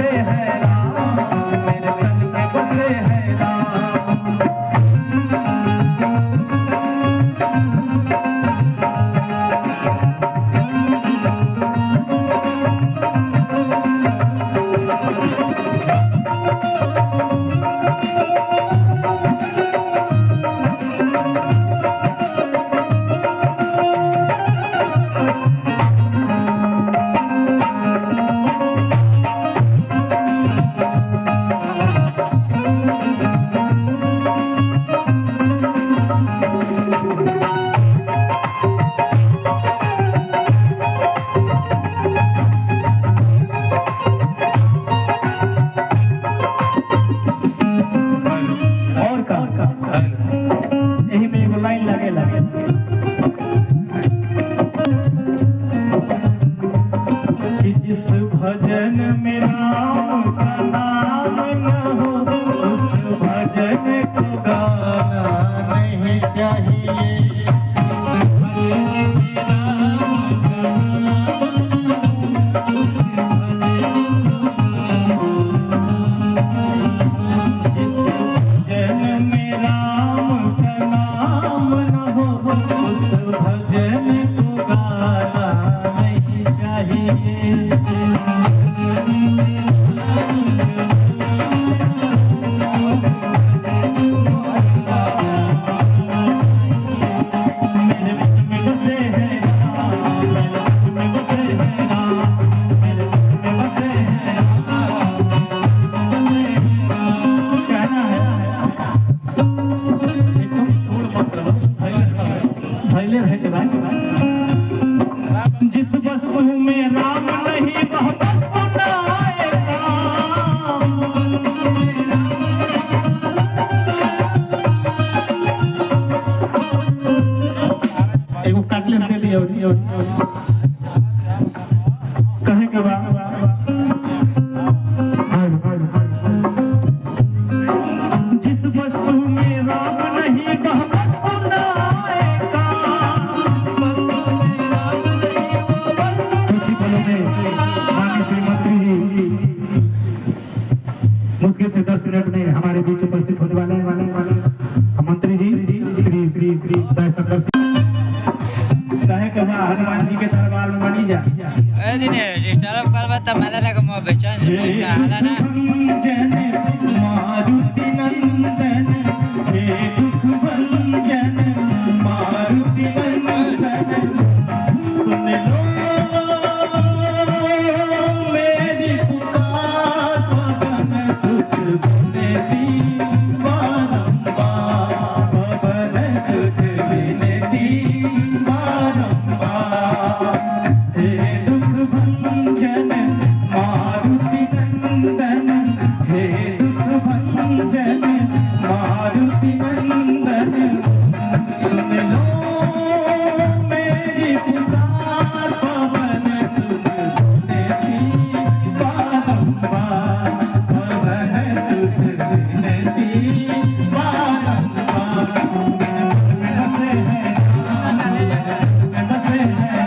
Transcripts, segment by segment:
बसे हैं राम, मेरे तन में बसे हैं राम। यही में एगो लाइन लगेला कि जिस भजन में राम का नाम न हो, उस भजन को गाना नहीं चाहिए। जिस वस्तु में राम नहीं वह वस्तु न आएगा। एगो काटले दे दियो कहे के बाद जिस वस्तु में राम नहीं वह वस्तु न आएगा। मुश्किल से 10 मिनट में हमारे बीच उपस्थित होने वाले मंत्री जी श्री दयाशंकर कहे के बा हनुमान जी के दरबार में बनी जा ए दिने डिस्टर्ब करबा त मला लगे म बेचैन से हाला ना मारुति नंदन हे दुख भंजन मारुति नंदन सुन लो मेरी पुकार पवन सुत विनती बारंबार पवन सुत विनती बारंबार हे दुख भंजन मारुति नंदन हे दुख भंजन मारुति नंदन सुन लो मेरी पुकार पवन सुत विनती बारंबार पवन सुत विनती बारंबार बसे हैं बसे हैं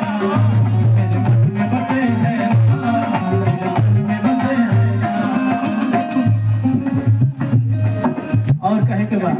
बसे हैं और कहे के बाद